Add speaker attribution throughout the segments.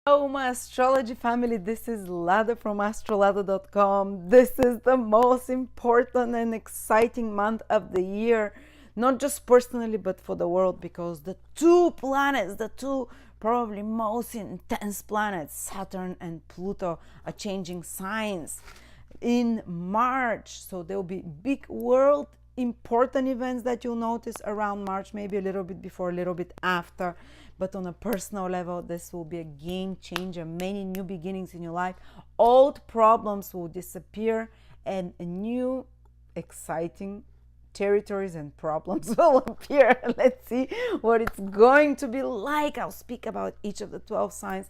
Speaker 1: Hello, my astrology family. This is Lada from astrolada.com. This is the most important and exciting month of the year, not just personally, but for the world, because the two planets, the two probably most intense planets, Saturn and Pluto, are changing signs in March. So there will be big world important events that you'll notice around March, maybe a little bit before, a little bit after. But on a personal level, this will be a game changer, many new beginnings in your life. Old problems will disappear and new exciting territories and problems will appear. Let's see what it's going to be like. I'll speak about each of the 12 signs.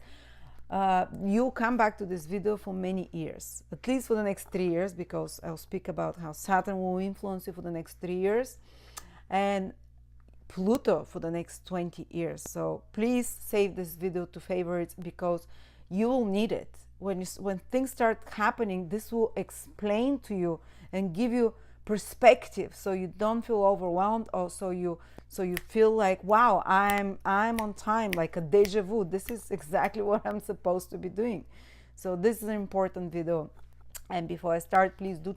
Speaker 1: You'll come back to this video for many years, at least for the next 3 years, because I'll speak about how Saturn will influence you for the next 3 years and Pluto for the next 20 years. So please save this video to favorites, because you will need it. When things start happening, this will explain to you and give you perspective, so you don't feel overwhelmed, or so you feel like, wow, I'm on time, like a deja vu. This is exactly what I'm supposed to be doing. So this is an important video. And before I start, please do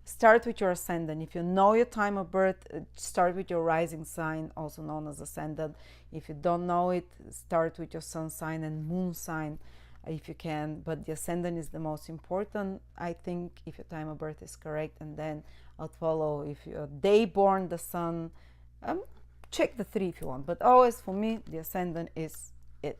Speaker 1: start with your ascendant. If you know your time of birth, start with your rising sign, also known as ascendant. If you don't know it, start with your sun sign and moon sign if you can, but the ascendant is the most important, I think, if your time of birth is correct. And then I'll follow if you're day born, the sun. Check the 3 if you want, but always for me the ascendant is it.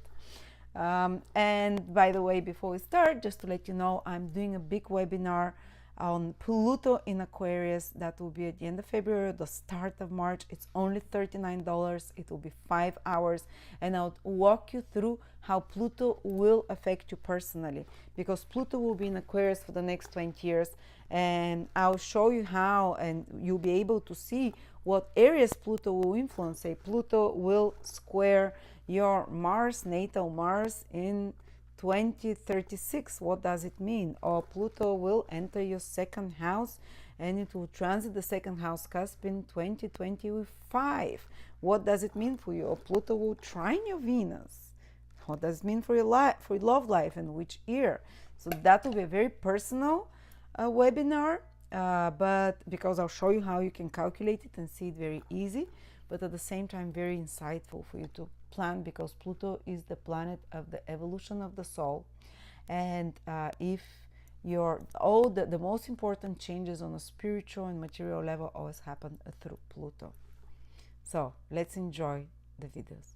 Speaker 1: And by the way, before we start, just to let you know, I'm doing a big webinar on Pluto in Aquarius. That will be at the end of February, the start of March. It's only $39. It will be 5 hours, and I'll walk you through how Pluto will affect you personally, because Pluto will be in Aquarius for the next 20 years, and I'll show you how, and you'll be able to see what areas Pluto will influence. Say Pluto will square your Mars, natal Mars, in 2036. What does it mean? Or Pluto will enter your second house and it will transit the second house cusp in 2025. What does it mean for you? Or Pluto will trine your Venus. What does it mean for your life, for your love life, and which year? So that will be a very personal webinar, but because I'll show you how you can calculate it and see it very easy, but at the same time very insightful for you to plan, because Pluto is the planet of the evolution of the soul. And if the most important changes on a spiritual and material level always happen through Pluto. So let's enjoy the videos.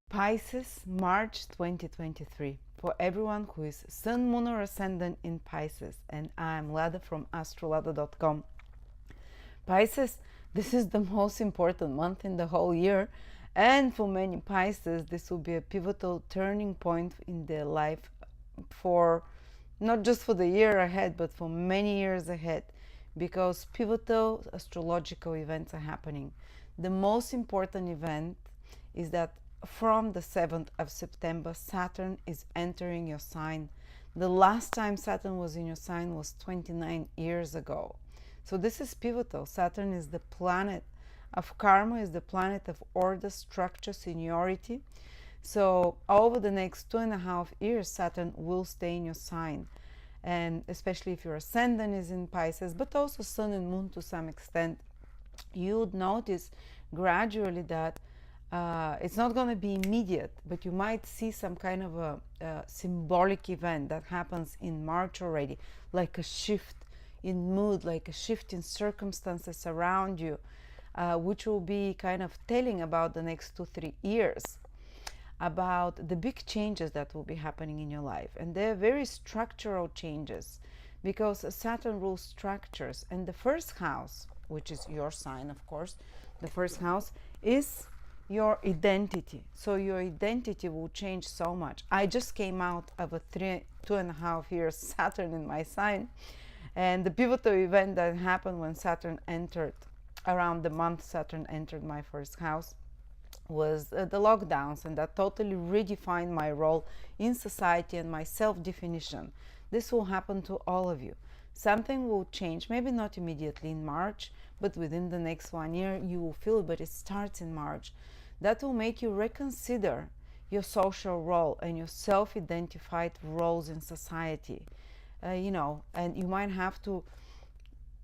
Speaker 1: Pisces, March 2023. For everyone who is Sun, Moon, or Ascendant in Pisces, and I'm Lada from astrolada.com. Pisces, this is the most important month in the whole year, and for many Pisces, this will be a pivotal turning point in their life, for not just for the year ahead, but for many years ahead, because pivotal astrological events are happening. The most important event is that from the 7th of September, Saturn is entering your sign. The last time Saturn was in your sign was 29 years ago. So this is pivotal. Saturn is the planet of karma, is the planet of order, structure, seniority. So over the next 2.5 years, Saturn will stay in your sign. And especially if your ascendant is in Pisces, but also Sun and Moon to some extent, you would notice gradually that it's not going to be immediate, but you might see some kind of a symbolic event that happens in March already, like a shift in mood, like a shift in circumstances around you, which will be kind of telling about the next 2-3 years, about the big changes that will be happening in your life. And they're very structural changes, because Saturn rules structures, and the first house, which is your sign, of course, the first house is your identity. So your identity will change so much. I just came out of a 2.5 years Saturn in my sign, and the pivotal event that happened when Saturn entered, around the month Saturn entered my first house, was the lockdowns, and that totally redefined my role in society and my self-definition. This will happen to all of you. Something will change, maybe not immediately in March, but within the next 1 year you will feel it, but it starts in March. That will make you reconsider your social role and your self-identified roles in society. You know, and you might have to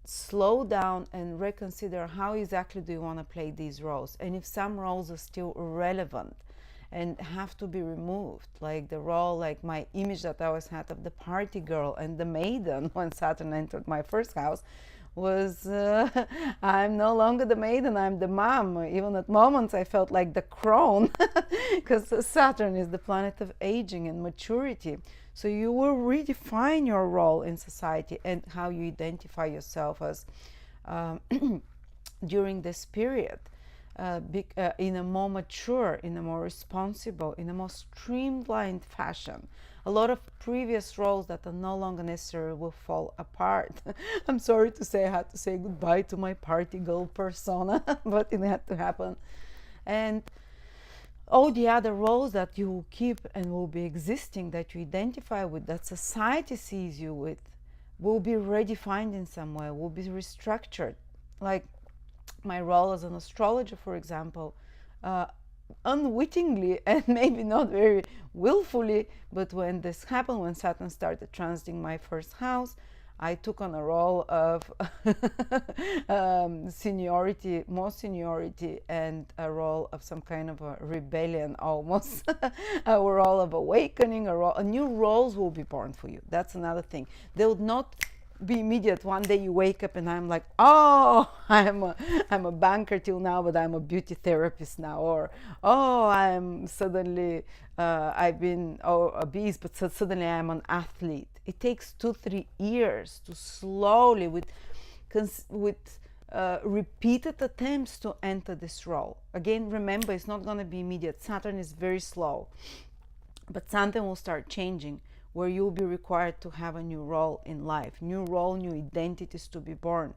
Speaker 1: slow down and reconsider how exactly do you want to play these roles, and if some roles are still relevant and have to be removed, like the role, like my image that I always had of the party girl and the maiden when Saturn entered my first house was I'm no longer the maiden, I'm the mom. Even at moments I felt like the crone because Saturn is the planet of aging and maturity. So you will redefine your role in society and how you identify yourself as during this period. In a more mature, in a more responsible, in a more streamlined fashion. A lot of previous roles that are no longer necessary will fall apart. I'm sorry to say I had to say goodbye to my party girl persona, but it had to happen. And all the other roles that you will keep and will be existing, that you identify with, that society sees you with, will be redefined in some way, will be restructured. Like my role as an astrologer, for example, unwittingly and maybe not very willfully, but when this happened, when Saturn started transiting my first house, I took on a role of seniority, more seniority, and a role of some kind of a rebellion almost, a role of awakening, new roles will be born for you. That's another thing. They would not be immediate. One day you wake up and I'm like, oh, I'm a banker till now, but I'm a beauty therapist now, or oh, I'm suddenly I've been a beast, but suddenly I'm an athlete. It takes 2-3 years to slowly, with repeated attempts to enter this role. Again, remember, it's not going to be immediate. Saturn is very slow, but something will start changing where you'll be required to have a new role in life, new role, new identities to be born.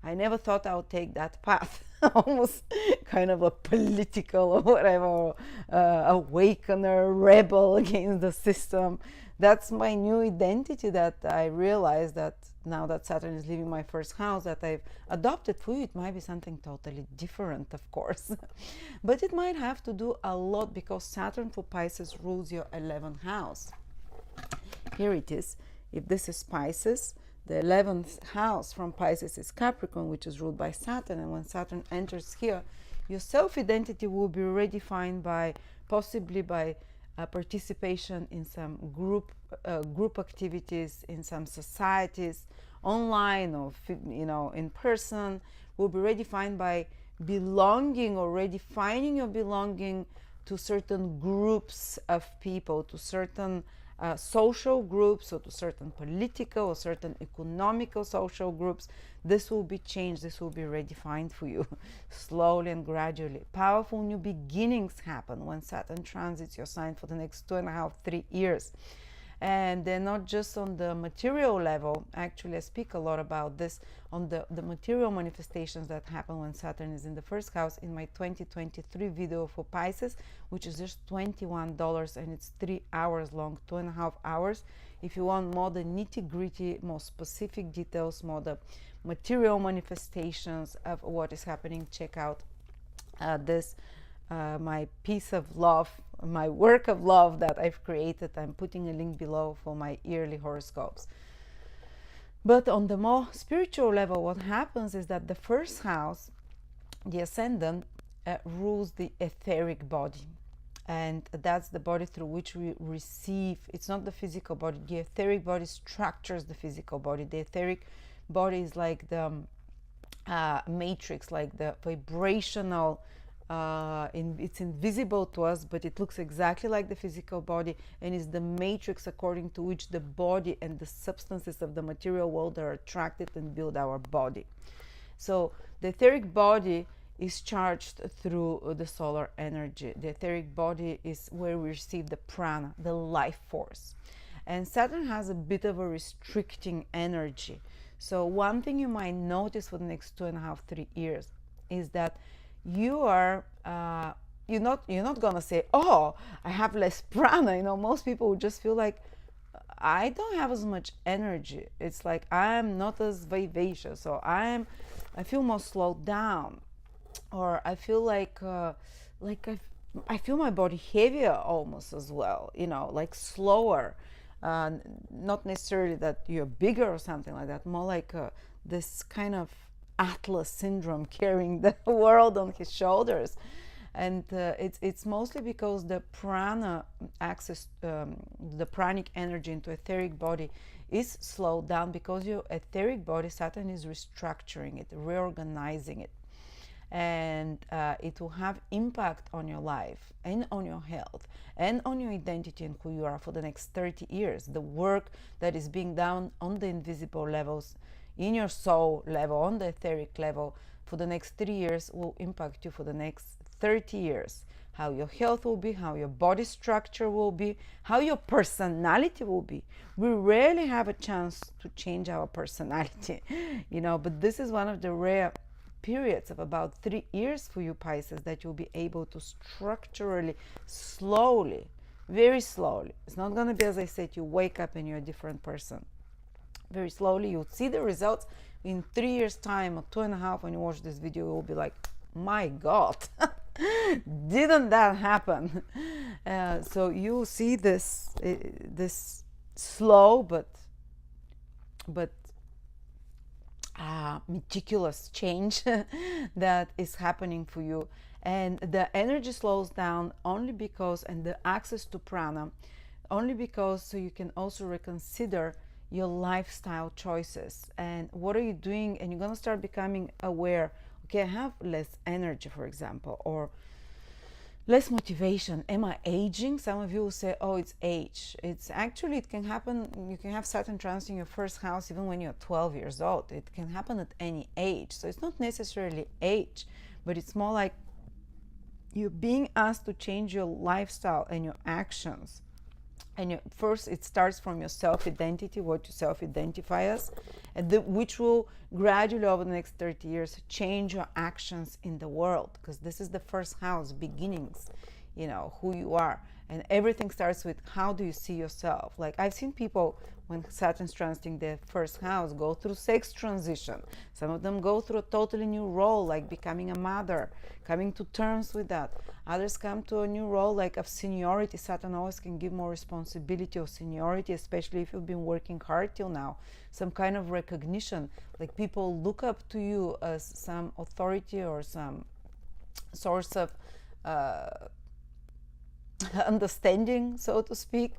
Speaker 1: I never thought I would take that path, almost kind of a political or whatever, awakener, rebel against the system. That's my new identity that I realized that now that Saturn is leaving my first house, that I've adopted for you. It might be something totally different, of course, but it might have to do a lot because Saturn for Pisces rules your 11th house. Here it is. If this is Pisces, the 11th house from Pisces is Capricorn, which is ruled by Saturn. And when Saturn enters here, your self-identity will be redefined by possibly by participation in some group activities, in some societies, online or in person. Will be redefined by belonging or redefining your belonging to certain groups of people, to certain social groups, or to certain political or certain economical social groups. This will be changed, this will be redefined for you slowly and gradually. Powerful new beginnings happen when Saturn transits your sign for the next 2.5-3 years. And they're not just on the material level. Actually, I speak a lot about this on the material manifestations that happen when Saturn is in the first house in my 2023 video for Pisces, which is just $21, and it's 3 hours long, 2.5 hours. If you want more the nitty-gritty, more specific details, more the material manifestations of what is happening, check out this my piece of love, my work of love that I've created. I'm putting a link below for my yearly horoscopes. But on the more spiritual level, what happens is that the first house, the Ascendant, rules the etheric body. And that's the body through which we receive. It's not the physical body. The etheric body structures the physical body. The etheric body is like the matrix, like the vibrational. It's invisible to us, but it looks exactly like the physical body, and is the matrix according to which the body and the substances of the material world are attracted and build our body. So the etheric body is charged through the solar energy. The etheric body is where we receive the prana, the life force. And Saturn has a bit of a restricting energy. So one thing you might notice for the next 2.5-3 years is that you are you're not gonna say, oh, I have less prana. Most people would just feel like, I don't have as much energy. It's like I'm not as vivacious, or I feel more slowed down, or I feel like I feel my body heavier almost as well, you know, like slower. Not necessarily that you're bigger or something like that, more like this kind of Atlas syndrome, carrying the world on his shoulders. And it's mostly because the prana access, the pranic energy into etheric body is slowed down, because your etheric body, Saturn is restructuring it, reorganizing it. And it will have impact on your life and on your health and on your identity and who you are for the next 30 years. The work that is being done on the invisible levels, in your soul level, on the etheric level, for the next 3 years will impact you for the next 30 years. How your health will be, how your body structure will be, how your personality will be. We rarely have a chance to change our personality, you know, but this is one of the rare periods of about 3 years for you Pisces that you'll be able to structurally, slowly, very slowly. It's not going to be, as I said, you wake up and you're a different person. Very slowly you'll see the results. In 3 years time or 2.5, when you watch this video, you'll be like, my God, didn't that happen? So you'll see this slow but meticulous change that is happening for you. And the energy slows down only because, and the access to prana only because, so you can also reconsider your lifestyle choices and what are you doing. And you're going to start becoming aware, okay, I have less energy, for example, or less motivation. Am I aging? Some of you will say, oh, it's age. It's actually, it can happen. You can have Saturn transiting your first house even when you're 12 years old. It can happen at any age. So it's not necessarily age, but it's more like you're being asked to change your lifestyle and your actions. And first, it starts from your self-identity, what you self-identify as, and which will gradually over the next 30 years change your actions in the world, because this is the first house, beginnings, you know, who you are. And everything starts with how do you see yourself. Like I've seen people, when Saturn's transiting their first house, go through sex transition. Some of them go through a totally new role, like becoming a mother, coming to terms with that. Others come to a new role, like of seniority. Saturn always can give more responsibility or seniority, especially if you've been working hard till now. Some kind of recognition, like people look up to you as some authority or some source of understanding, so to speak.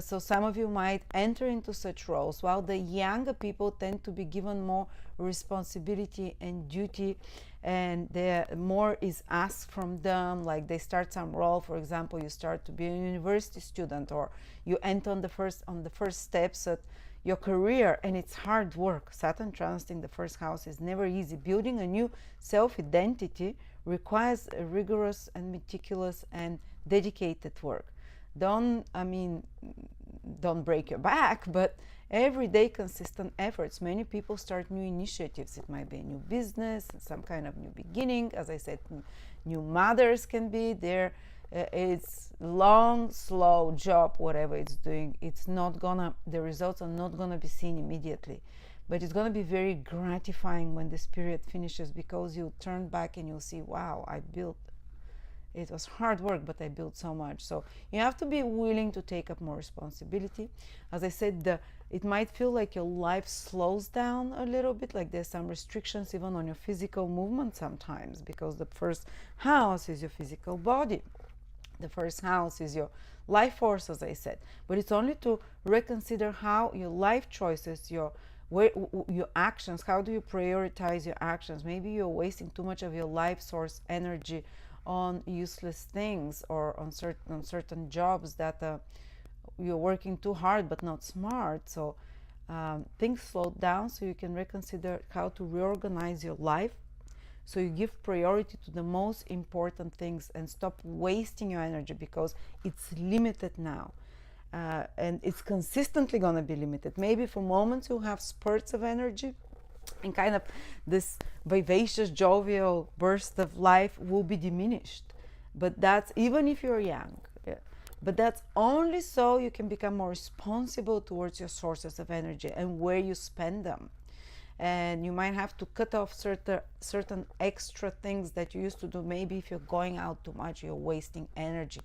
Speaker 1: So some of you might enter into such roles, while the younger people tend to be given more responsibility and duty, and more is asked from them. Like they start some role, for example, you start to be a university student, or you enter on the first steps at your career, and it's hard work. Saturn transiting the first house is never easy. Building a new self-identity requires a rigorous and meticulous and dedicated work. Don't break your back, but everyday consistent efforts. Many people start new initiatives. It might be a new business, some kind of new beginning. As I said, new mothers can be there. It's long, slow job, whatever it's doing. The results are not gonna be seen immediately, but it's gonna be very gratifying when this period finishes, because you'll turn back and you'll see, wow, it was hard work, but I built so much. So you have to be willing to take up more responsibility. As I said, it might feel like your life slows down a little bit, like there's some restrictions even on your physical movement sometimes, because the first house is your physical body. The first house is your life force, as I said. But it's only to reconsider how your life choices, your actions, how do you prioritize your actions? Maybe you're wasting too much of your life source energy on useless things, or on certain jobs that you're working too hard but not smart. So things slow down, so you can reconsider how to reorganize your life, so you give priority to the most important things and stop wasting your energy, because it's limited now. And it's consistently going to be limited. Maybe for moments you'll have spurts of energy, and kind of this vivacious, jovial burst of life will be diminished. But that's even if you're young. Yeah. But that's only so you can become more responsible towards your sources of energy and where you spend them. and you might have to cut off certain extra things that you used to do. Maybe if you're going out too much, you're wasting energy.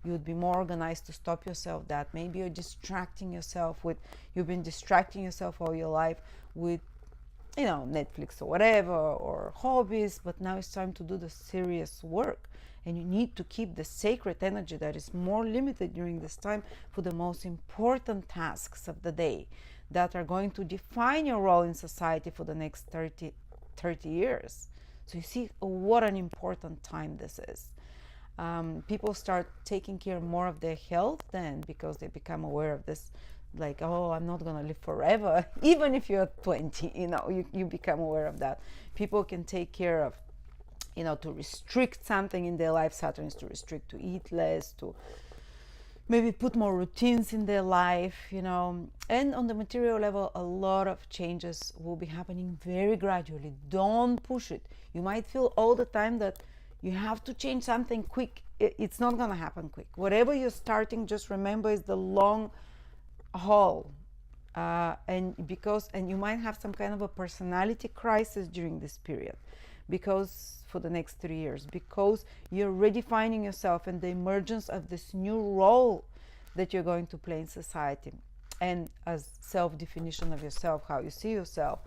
Speaker 1: You would be more organized to stop yourself that. Maybe you're distracting yourself with, you've been distracting yourself all your life with, you know, Netflix or whatever, or hobbies, but now it's time to do the serious work. And you need to keep the sacred energy that is more limited during this time for the most important tasks of the day that are going to define your role in society for the next 30 years. So you see what an important time this is. People start taking care more of their health then, because they become aware of this, like, oh, I'm not going to live forever. Even if you're 20, you know, you become aware of that. People can take care of, you know, to restrict something in their life. Saturn is to restrict, to eat less, to maybe put more routines in their life, you know. And on the material level, a lot of changes will be happening very gradually. Don't push it. You might feel all the time that you have to change something quick. It's not going to happen quick. Whatever you're starting, just remember, is the long haul. And you might have some kind of a personality crisis during this period, because for the next 3 years, because you're redefining yourself and the emergence of this new role that you're going to play in society, and as self-definition of yourself, how you see yourself.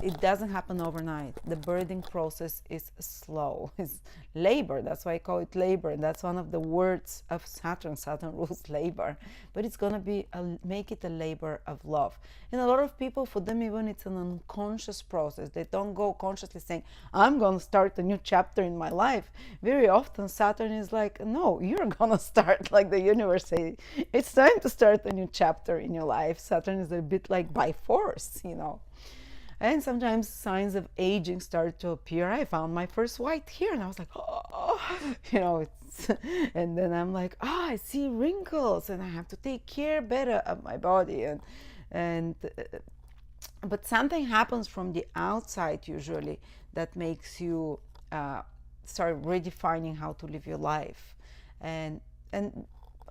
Speaker 1: It doesn't happen overnight. The birthing process is slow. It's labor. That's why I call it labor. And that's one of the words of Saturn. Saturn rules labor. But it's going to be make it a labor of love. And a lot of people, for them, even it's an unconscious process. They don't go consciously saying, I'm going to start a new chapter in my life. Very often, Saturn is like, no, you're going to start, like the universe says. It's time to start a new chapter in your life. Saturn is a bit like by force, you know. And sometimes signs of aging start to appear. I found my first white hair and I was like, oh, you know, and then I'm like, oh, I see wrinkles and I have to take care better of my body. But something happens from the outside usually that makes you start redefining how to live your life. And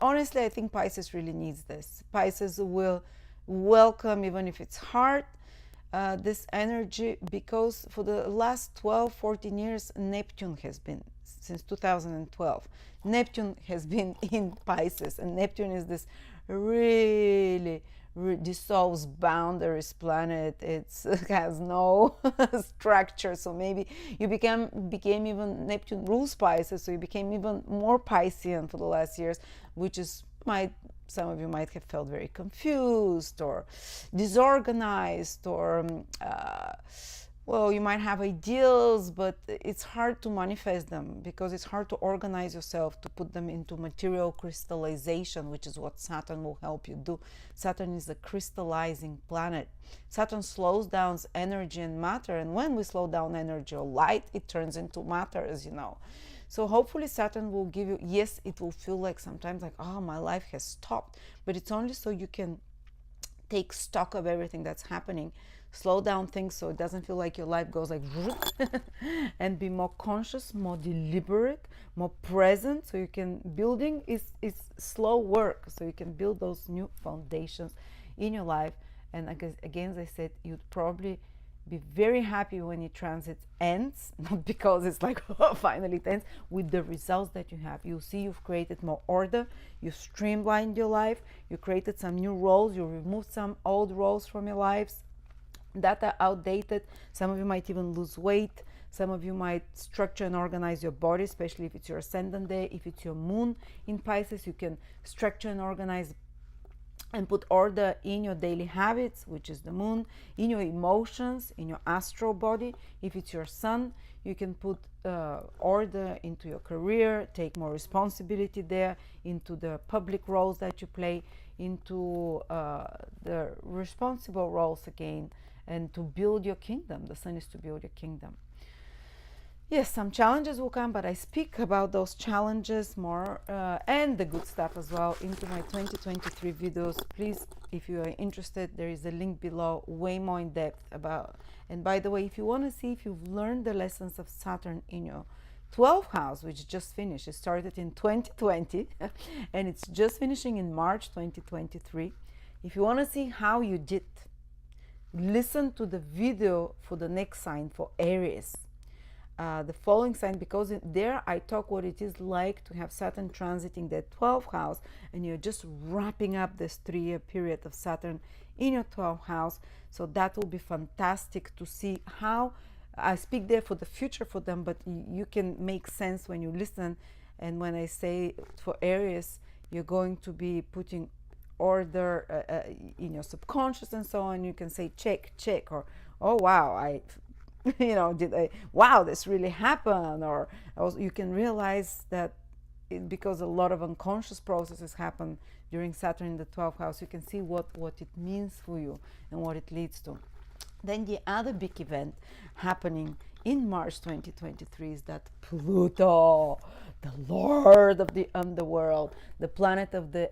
Speaker 1: honestly, I think Pisces really needs this. Pisces will welcome, even if it's hard, this energy, because for the last 12-14 years, Neptune has been, since 2012, Neptune has been in Pisces, and Neptune is this really dissolves boundaries planet. It has no structure, so maybe you became even, Neptune rules Pisces, so you became even more Piscean for the last years, which is some of you might have felt very confused or disorganized, or well, you might have ideals, but it's hard to manifest them, because it's hard to organize yourself, to put them into material crystallization, which is what Saturn will help you do. Saturn is a crystallizing planet. Saturn slows down energy and matter, and when we slow down energy or light, it turns into matter, as you know. So hopefully Saturn will give you, yes, it will feel like sometimes like, oh, my life has stopped, but it's only so you can take stock of everything that's happening, slow down things so it doesn't feel like your life goes like and be more conscious, more deliberate, more present, so you can, building is slow work, so you can build those new foundations in your life. And again, as I said, you'd probably be very happy when your transit ends, not because it's like, oh, finally it ends, with the results that you have. You'll see you've created more order, you streamlined your life, you created some new roles, you removed some old roles from your lives that are outdated. Some of you might even lose weight. Some of you might structure and organize your body, especially if it's your ascendant day. If it's your moon in Pisces, you can structure and organize and put order in your daily habits, which is the moon, in your emotions, in your astral body. If it's your sun, you can put order into your career, take more responsibility there, into the public roles that you play, into the responsible roles again, and to build your kingdom. The sun is to build your kingdom. Yes, some challenges will come, but I speak about those challenges more and the good stuff as well into my 2023 videos. Please, if you are interested, there is a link below, way more in depth about. And by the way, if you want to see if you've learned the lessons of Saturn in your 12th house, which just finished, it started in 2020 and it's just finishing in March 2023. If you want to see how you did, listen to the video for the next sign, for Aries, the following sign, because there I talk what it is like to have Saturn transiting the 12th house, and you're just wrapping up this 3-year period of Saturn in your 12th house. So that will be fantastic to see how I speak there for the future for them, but you can make sense when you listen. And when I say for Aries, you're going to be putting order in your subconscious and so on. You can say check, check, or oh wow, I wow, this really happened. Or also you can realize that because a lot of unconscious processes happen during Saturn in the 12th house, you can see what it means for you and what it leads to. Then the other big event happening in March 2023 is that Pluto, the lord of the underworld, the planet of the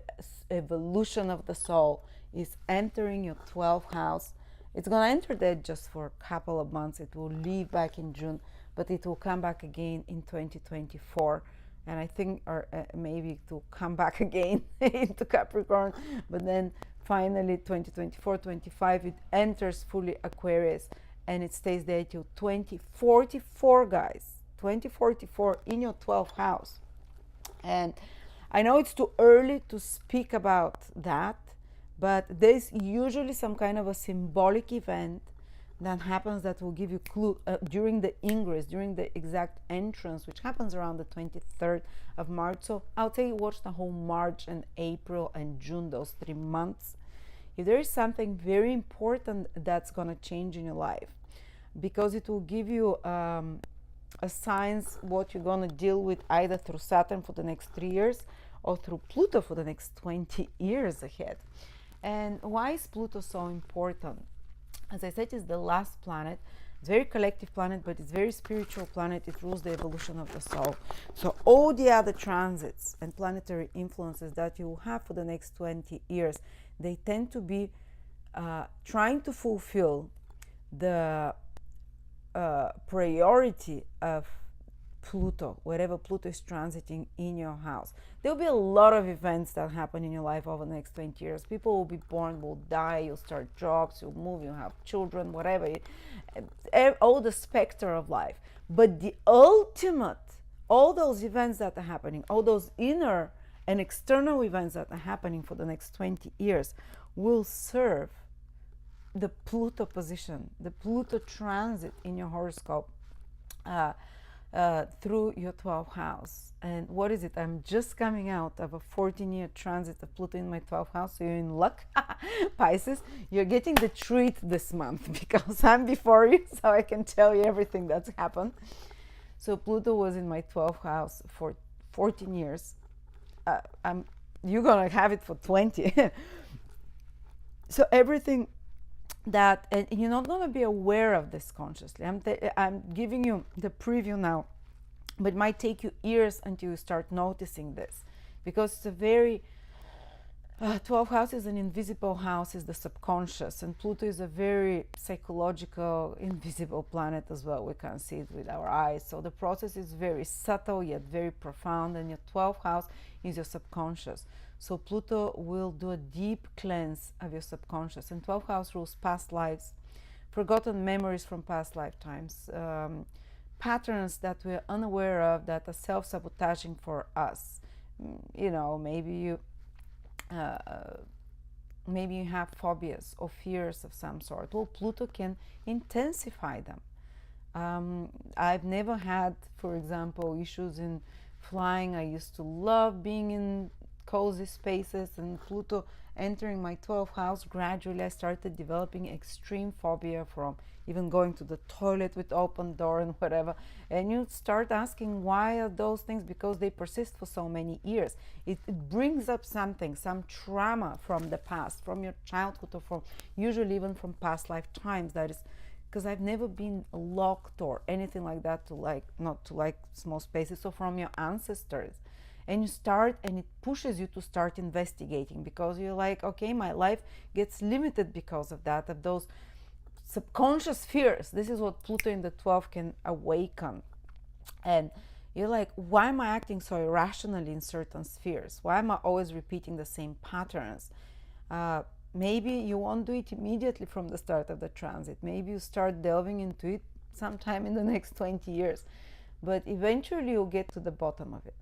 Speaker 1: evolution of the soul, is entering your 12th house. It's going to enter there just for a couple of months. It will leave back in June, but it will come back again in 2024. And I think, or maybe it will come back again into Capricorn, but then finally 2024-25 it enters fully Aquarius, and it stays there till 2044, guys. 2044 in your 12th house. And I know it's too early to speak about that, but there's usually some kind of a symbolic event that happens that will give you clue during the ingress, during the exact entrance, which happens around the 23rd of March. So I'll tell you, watch the whole March and April and June, those 3 months. If there is something very important that's going to change in your life, because it will give you a signs what you're going to deal with either through Saturn for the next 3 years or through Pluto for the next 20 years ahead. And why is Pluto so important? As I said, it's the last planet. It's a very collective planet, but it's a very spiritual planet. It rules the evolution of the soul. So all the other transits and planetary influences that you will have for the next 20 years, they tend to be trying to fulfill the priority of Pluto, wherever Pluto is transiting in your house. There will be a lot of events that happen in your life over the next 20 years. People will be born, will die, you'll start jobs, you'll move, you'll have children, whatever. All the specter of life. But the ultimate, all those events that are happening, all those inner and external events that are happening for the next 20 years will serve the Pluto position, the Pluto transit in your horoscope through your 12th house. And what is it? I'm just coming out of a 14-year transit of Pluto in my 12th house, so you're in luck. Pisces, you're getting the treat this month because I'm before you, so I can tell you everything that's happened. So Pluto was in my 12th house for 14 years. You're gonna have it for 20. So everything that, and you're not going to be aware of this consciously. I'm giving you the preview now, but it might take you years until you start noticing this, because it's a very 12th house is an invisible house, is the subconscious, and Pluto is a very psychological, invisible planet as well. We can't see it with our eyes. So the process is very subtle yet very profound, and your 12th house is your subconscious. So Pluto will do a deep cleanse of your subconscious, and 12th house rules past lives, forgotten memories from past lifetimes, patterns that we're unaware of that are self-sabotaging for us. You know, maybe you have phobias or fears of some sort. Well, Pluto can intensify them. I've never had, for example, issues in flying. I used to love being in cozy spaces, and Pluto entering my 12th house, gradually I started developing extreme phobia from even going to the toilet with open door and whatever. And you start asking, why are those things? Because they persist for so many years. It brings up something, some trauma from the past, from your childhood, or from usually even from past lifetimes. That is because I've never been locked or anything like that not to like small spaces, or from your ancestors. And you start, and it pushes you to start investigating, because you're like, okay, my life gets limited because of that, of those subconscious fears. This is what Pluto in the 12th can awaken. And you're like, why am I acting so irrationally in certain spheres? Why am I always repeating the same patterns? maybe you won't do it immediately from the start of the transit. Maybe you start delving into it sometime in the next 20 years. But eventually you'll get to the bottom of it.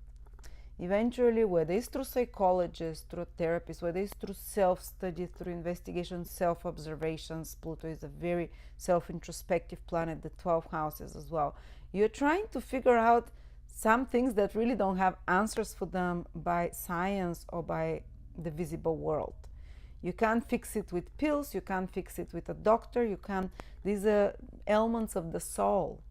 Speaker 1: Eventually, whether it's through psychologists, through therapists, whether it's through self-study, through investigation, self-observations. Pluto is a very self-introspective planet, the 12 houses as well. You're trying to figure out some things that really don't have answers for them by science or by the visible world. You can't fix it with pills, you can't fix it with a doctor, you can't. These are elements of the soul.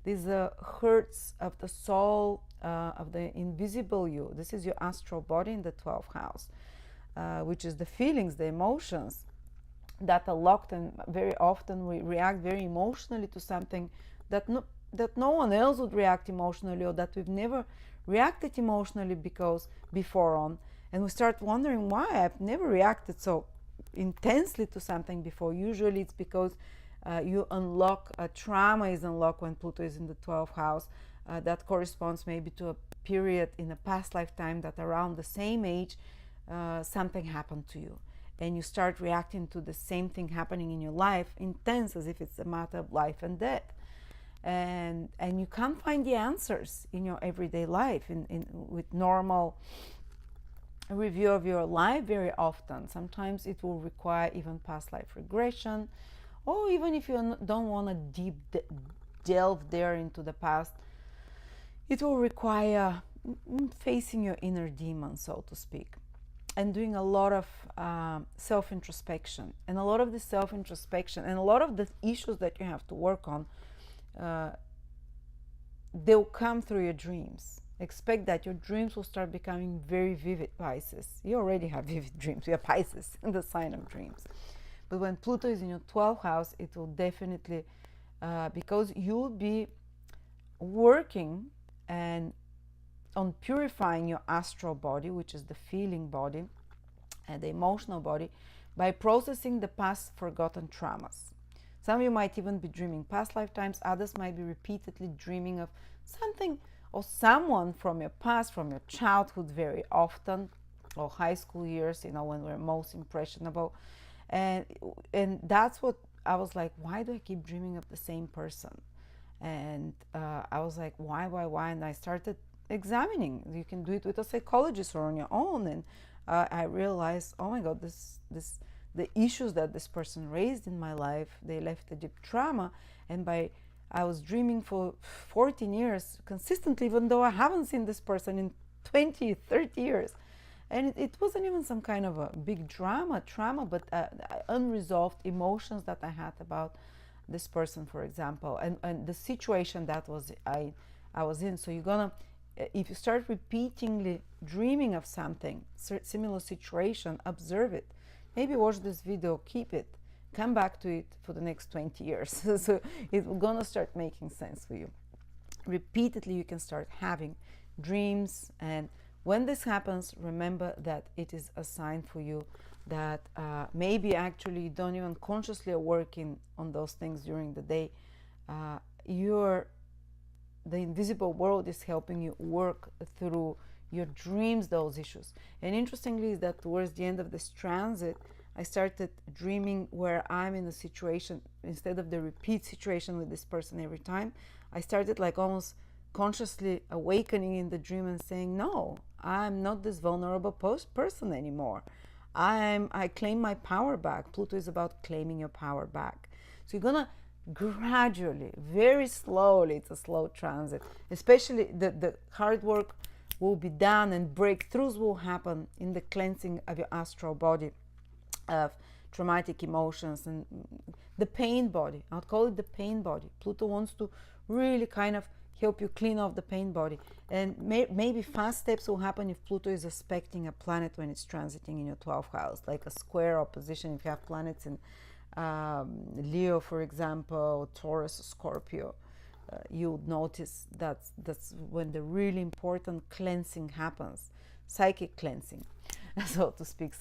Speaker 1: These are hurts of the soul, of the invisible you. This is your astral body in the 12th house, which is the feelings, the emotions that are locked, and very often we react very emotionally to something that no one else would react emotionally, or that we've never reacted emotionally before on. And we start wondering why I've never reacted so intensely to something before. Usually it's because you unlock, trauma is unlocked when Pluto is in the 12th house. That corresponds maybe to a period in a past lifetime that around the same age something happened to you. And you start reacting to the same thing happening in your life, intense, as if it's a matter of life and death. And you can't find the answers in your everyday life, with normal review of your life very often. Sometimes it will require even past life regression, or even if you don't want to deep delve there into the past, it will require facing your inner demon, so to speak, and doing a lot of self-introspection. And a lot of the self-introspection and a lot of the issues that you have to work on, they'll come through your dreams. Expect that your dreams will start becoming very vivid, Pisces. You already have vivid dreams. You are Pisces in the sign of dreams. But when Pluto is in your 12th house, it will definitely, because you'll be working and on purifying your astral body, which is the feeling body and the emotional body, by processing the past forgotten traumas. Some of you might even be dreaming past lifetimes. Others might be repeatedly dreaming of something or someone from your past, from your childhood very often, or high school years, when we're most impressionable. And that's what I was like, why do I keep dreaming of the same person? And I was like, why? And I started examining. You can do it with a psychologist or on your own. And I realized, oh my God, the issues that this person raised in my life, they left a deep trauma. And I was dreaming for 14 years consistently, even though I haven't seen this person in 20, 30 years. And it wasn't even some kind of a big trauma, but unresolved emotions that I had about this person, for example, and the situation that I was in. So you're gonna, if you start repeatedly dreaming of something, similar situation, observe it. Maybe watch this video, keep it, come back to it for the next 20 years. So it's gonna start making sense for you. Repeatedly, you can start having dreams, and when this happens, remember that it is a sign for you that maybe actually you don't even consciously are working on those things during the day. The invisible world is helping you work through your dreams those issues. And interestingly is that towards the end of this transit, I started dreaming where I'm in a situation, instead of the repeat situation with this person every time, I started like almost consciously awakening in the dream and saying, no, I'm not this vulnerable person anymore. I claim my power back. Pluto is about claiming your power back. So you're gonna gradually, very slowly, it's a slow transit, especially the hard work will be done and breakthroughs will happen in the cleansing of your astral body of traumatic emotions and the pain body. I'll call it the pain body. Pluto wants to really kind of help you clean off the pain body. And maybe fast steps will happen if Pluto is aspecting a planet when it's transiting in your 12th house, like a square opposition. If you have planets in Leo, for example, Taurus, Scorpio, you'll notice that's when the really important cleansing happens, psychic cleansing, so to speak,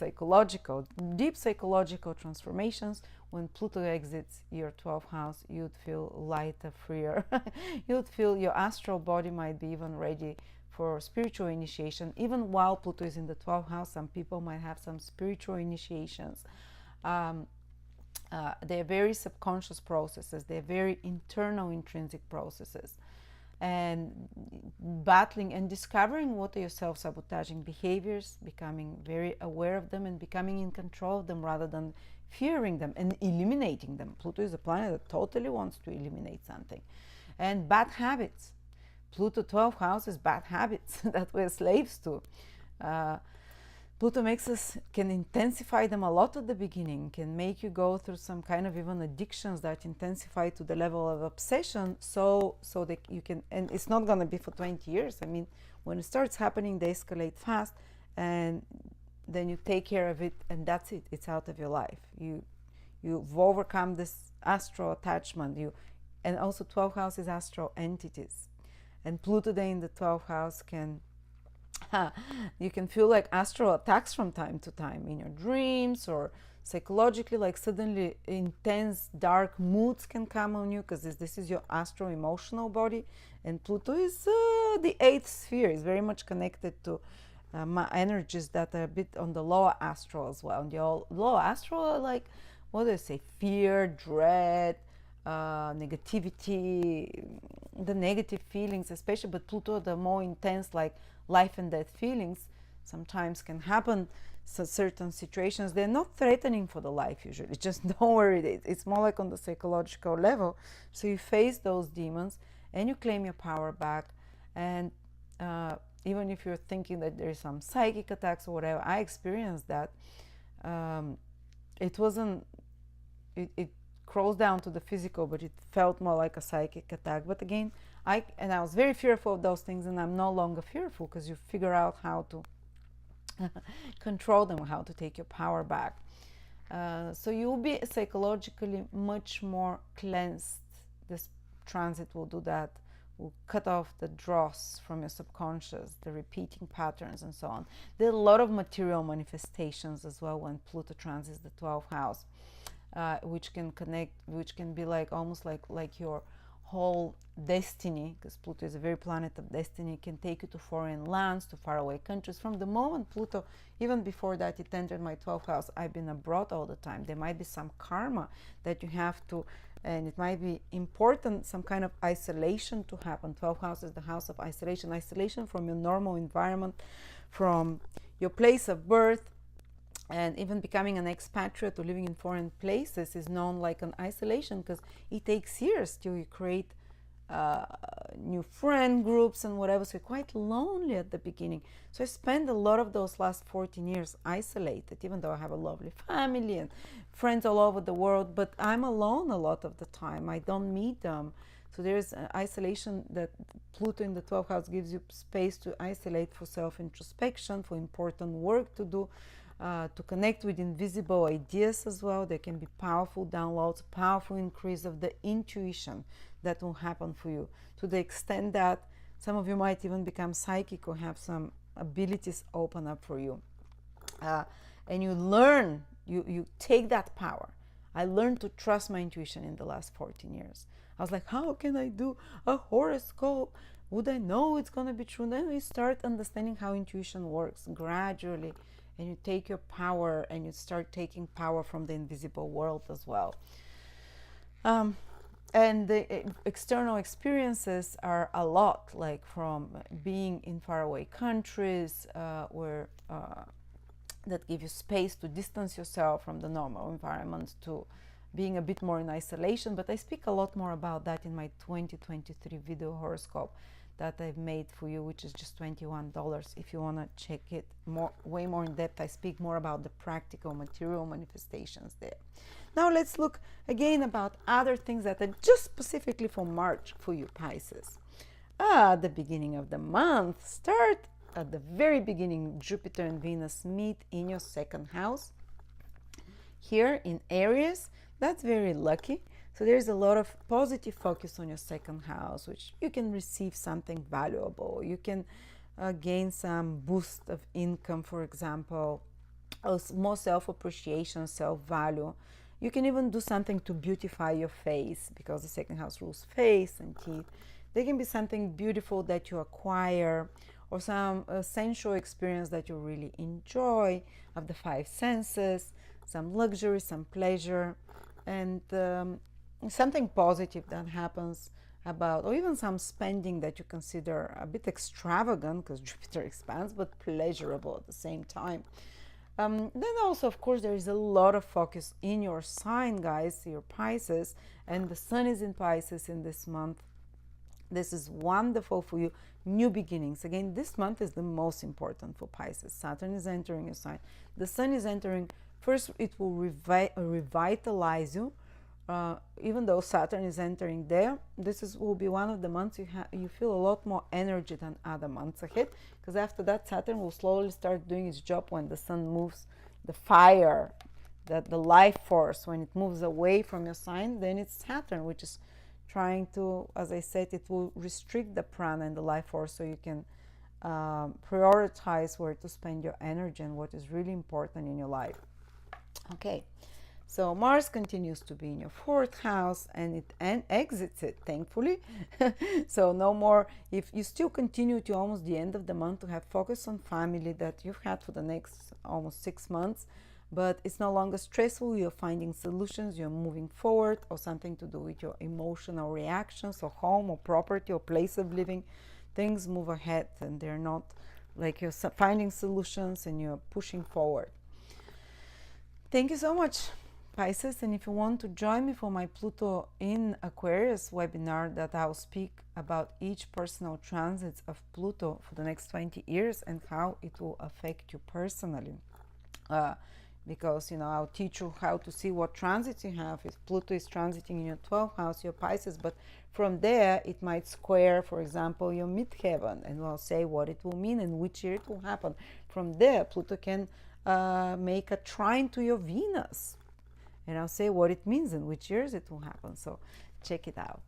Speaker 1: deep psychological transformations. When Pluto exits your 12th house, you'd feel lighter, freer. You'd feel your astral body might be even ready for spiritual initiation. Even while Pluto is in the 12th house, some people might have some spiritual initiations Um, they're very subconscious processes. They're very internal, intrinsic processes. And battling and discovering what are your self-sabotaging behaviors, becoming very aware of them and becoming in control of them rather than fearing them and eliminating them. Pluto is a planet that totally wants to eliminate something. And bad habits. Pluto 12th house is bad habits that we're slaves to. Pluto can intensify them a lot at the beginning, can make you go through some kind of even addictions that intensify to the level of obsession, so that you can, and it's not going to be for 20 years. I mean, when it starts happening, they escalate fast, and then you take care of it, and that's it. It's out of your life. You've overcome this astral attachment. And also 12th house is astral entities, and Pluto then in the 12th house you can feel like astral attacks from time to time in your dreams, or psychologically, like suddenly intense dark moods can come on you, because this is your astro emotional body, and Pluto is the 8th sphere. Is very much connected to energies that are a bit on the lower astral as well. And the lower astral are like, what do I say, fear, dread, negativity, the negative feelings especially, but Pluto, the more intense, like life and death feelings sometimes can happen. So certain situations, they're not threatening for the life usually, just don't worry, it's more like on the psychological level. So you face those demons and you claim your power back. And even if you're thinking that there's some psychic attacks or whatever, I experienced that. It wasn't, it crawls down to the physical, but it felt more like a psychic attack. But again, I was very fearful of those things, and I'm no longer fearful, because you figure out how to control them, how to take your power back. So you'll be psychologically much more cleansed. This transit will do that, will cut off the dross from your subconscious, the repeating patterns and so on. There are a lot of material manifestations as well when Pluto transits the 12th house. Which can connect, which can be like almost like your whole destiny, because Pluto is a very planet of destiny. It can take you to foreign lands, to faraway countries. From the moment Pluto, even before that it entered my 12th house, I've been abroad all the time. There might be some karma that you have to, and it might be important, some kind of isolation to happen. 12th house is the house of isolation from your normal environment, from your place of birth. And even becoming an expatriate or living in foreign places is known like an isolation, because it takes years till you create new friend groups and whatever. So you're quite lonely at the beginning. So I spent a lot of those last 14 years isolated, even though I have a lovely family and friends all over the world, but I'm alone a lot of the time. I don't meet them. So there's isolation, that Pluto in the 12th house gives you space to isolate for self-introspection, for important work to do. To connect with invisible ideas as well. There can be powerful downloads, powerful increase of the intuition that will happen for you, to the extent that some of you might even become psychic or have some abilities open up for you. And you learn, you take that power. I learned to trust my intuition in the last 14 years. I was like, how can I do a horoscope? Would I know it's going to be true? And then we start understanding how intuition works gradually. And you take your power and you start taking power from the invisible world as well. And the external experiences are a lot, like from being in faraway countries where that give you space to distance yourself from the normal environment, to being a bit more in isolation. But I speak a lot more about that in my 2023 video horoscope that I've made for you, which is just $21. If you want to check it way more in depth, I speak more about the practical material manifestations there. Now let's look again about other things that are just specifically for March for you Pisces. At the beginning of the month, start at the very beginning. Jupiter and Venus meet in your 2nd house here in Aries. That's very lucky. So there's a lot of positive focus on your 2nd house, which you can receive something valuable. You can gain some boost of income, for example, or more self-appreciation, self-value. You can even do something to beautify your face, because the 2nd house rules face and teeth. There can be something beautiful that you acquire, or some sensual experience that you really enjoy, of the 5 senses. some luxury, some pleasure, and something positive that happens about, or even some spending that you consider a bit extravagant because Jupiter expands, but pleasurable at the same time. Then also, of course, there is a lot of focus in your sign, guys, your Pisces, and the Sun is in Pisces in this month. This is wonderful for you. New beginnings. Again, this month is the most important for Pisces. Saturn is entering your sign. The Sun is entering. First, it will revitalize you. Even though Saturn is entering there, will be one of the months you feel a lot more energy than other months ahead, because after that Saturn will slowly start doing its job when the Sun moves, the fire, the life force, when it moves away from your sign, then it's Saturn which is trying to, as I said, it will restrict the prana and the life force, so you can prioritize where to spend your energy and what is really important in your life. Okay. So Mars continues to be in your 4th house, and it exits it, thankfully. So no more, if you still continue to almost the end of the month to have focus on family that you've had for the next almost 6 months, but it's no longer stressful, you're finding solutions, you're moving forward, or something to do with your emotional reactions, or home, or property, or place of living. Things move ahead, and they're not like you're finding solutions and you're pushing forward. Thank you so much, Pisces, and if you want to join me for my Pluto in Aquarius webinar, that I'll speak about each personal transits of Pluto for the next 20 years and how it will affect you personally. Because, I'll teach you how to see what transits you have. If Pluto is transiting in your 12th house, your Pisces, but from there it might square, for example, your midheaven, and I'll say what it will mean and which year it will happen. From there, Pluto can make a trine to your Venus, and I'll say what it means and which years it will happen. So check it out.